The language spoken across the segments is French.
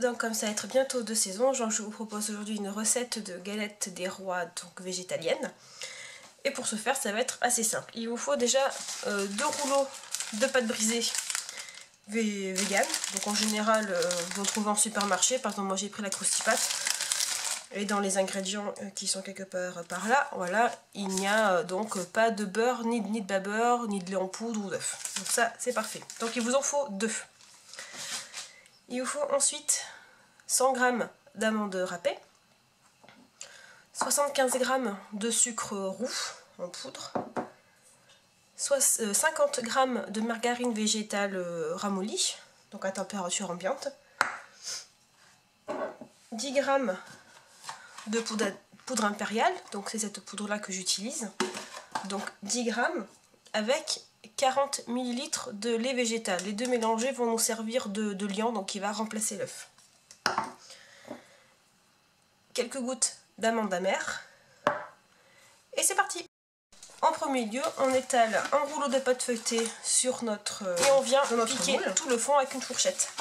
Donc comme ça va être bientôt de saison, je vous propose aujourd'hui une recette de galettes des rois, donc végétalienne. Et pour ce faire, ça va être assez simple. Il vous faut déjà 2 rouleaux de pâte brisée vegan. Donc en général, vous le trouvez en supermarché. Par exemple, moi j'ai pris la Croustipat. Et dans les ingrédients qui sont quelque part par là, voilà, il n'y a donc pas de beurre, ni de bas beurre, ni de lait en poudre ou d'œuf. Donc ça, c'est parfait. Donc il vous en faut 2. Il vous faut ensuite 100 g d'amandes râpées, 75 g de sucre roux en poudre, 50 g de margarine végétale ramollie, donc à température ambiante, 10 g de poudre impériale, donc c'est cette poudre là que j'utilise, donc 10 g avec 40 ml de lait végétal. Les deux mélangés vont nous servir de liant, donc il va remplacer l'œuf. Quelques gouttes d'amande amère et c'est parti. En premier lieu, on étale un rouleau de pâte feuilletée sur notre et on vient piquer tout le fond avec une fourchette.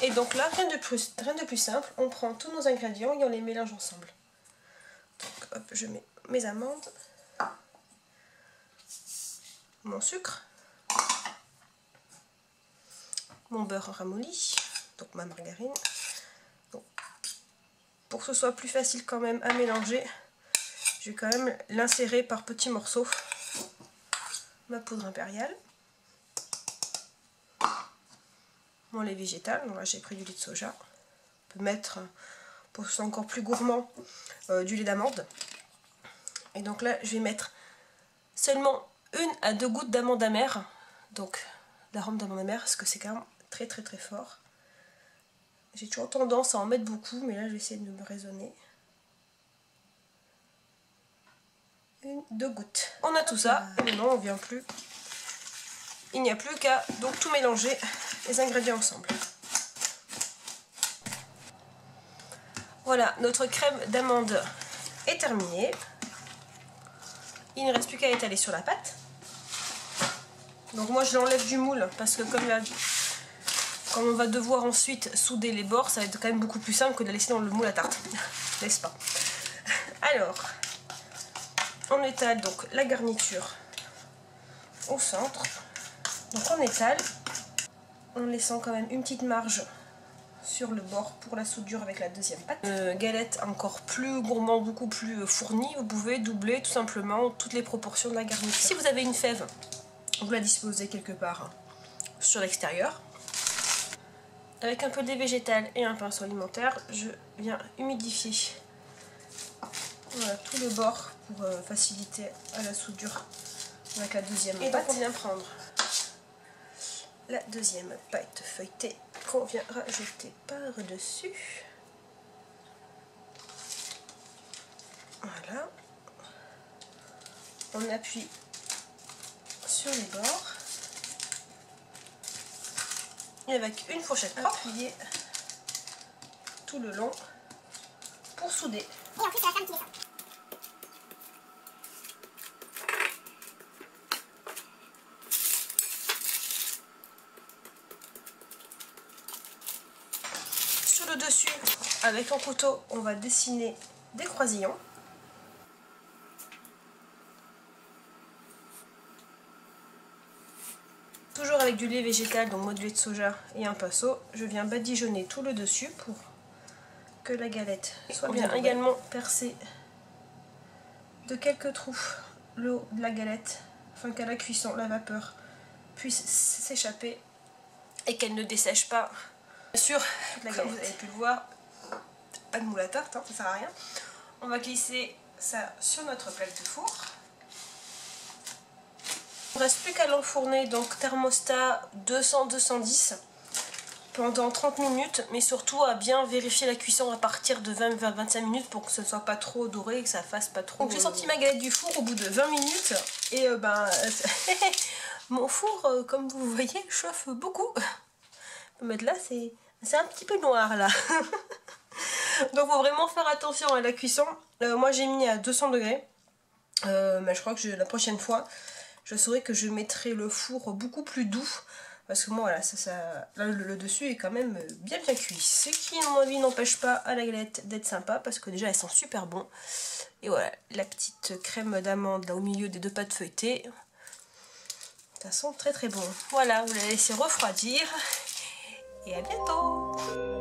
Et donc là, rien de plus simple, on prend tous nos ingrédients et on les mélange ensemble. Donc hop, je mets mes amandes, mon sucre, mon beurre ramolli, donc ma margarine. Donc, pour que ce soit plus facile quand même à mélanger, je vais quand même l'insérer par petits morceaux. Ma poudre impériale, mon lait végétal, donc là j'ai pris du lait de soja. On peut mettre, pour que ce soit encore plus gourmand, du lait d'amande. Et donc là je vais mettre seulement 1 à 2 gouttes d'amande amère, donc l'arôme d'amande amère, parce que c'est quand même très fort. J'ai toujours tendance à en mettre beaucoup, mais là je vais essayer de me raisonner. 1-2 gouttes. On a tout ça, et maintenant on vient plus. Il n'y a plus qu'à donc tout mélanger les ingrédients ensemble. Voilà, notre crème d'amande est terminée. Il ne reste plus qu'à étaler sur la pâte. Donc moi je l'enlève du moule parce que comme on va devoir ensuite souder les bords, ça va être quand même beaucoup plus simple que de la laisser dans le moule à tarte, n'est-ce pas? Alors, on étale donc la garniture au centre. Donc on étale en laissant quand même une petite marge sur le bord pour la soudure avec la deuxième pâte. Galette encore plus gourmand, beaucoup plus fournie, vous pouvez doubler tout simplement toutes les proportions de la garniture. Si vous avez une fève, vous la disposez quelque part sur l'extérieur. Avec un peu de lait végétal et un pinceau alimentaire, je viens humidifier voilà, tout le bord pour faciliter à la soudure avec la deuxième pâte. Et donc on vient prendre la deuxième pâte feuilletée qu'on vient rajouter par-dessus. Voilà. On appuie sur les bords. Et avec une fourchette appuyée tout le long pour souder. Et en plus, ça va faire un petit dessin. Sur le dessus, avec un couteau, on va dessiner des croisillons. Toujours avec du lait végétal, donc moi du lait de soja et un pinceau, je viens badigeonner tout le dessus pour que la galette soit bien également percée de quelques trous le haut de la galette, afin qu'à la cuisson la vapeur puisse s'échapper et qu'elle ne dessèche pas. Bien sûr, comme vous avez pu le voir, pas de moule à tarte, hein, ça sert à rien. On va glisser ça sur notre plaque de four. Il ne reste plus qu'à l'enfourner, donc thermostat 200-210 pendant 30 minutes, mais surtout à bien vérifier la cuisson à partir de 20-25 minutes pour que ce ne soit pas trop doré et que ça fasse pas trop. Donc j'ai sorti ma galette du four au bout de 20 minutes et mon four, comme vous voyez, chauffe beaucoup. Mais là c'est un petit peu noir là. Donc faut vraiment faire attention à la cuisson. Moi j'ai mis à 200 degrés, mais je crois que la prochaine fois je saurai que je mettrai le four beaucoup plus doux Parce que moi, voilà, là, le dessus est quand même bien cuit. Ce qui, à mon avis, n'empêche pas à la galette d'être sympa. Parce que déjà, elles sont super bon. Et voilà, la petite crème d'amande là au milieu des 2 pâtes feuilletées. Ça sent très très bon. Voilà, vous la laissez refroidir. Et à bientôt!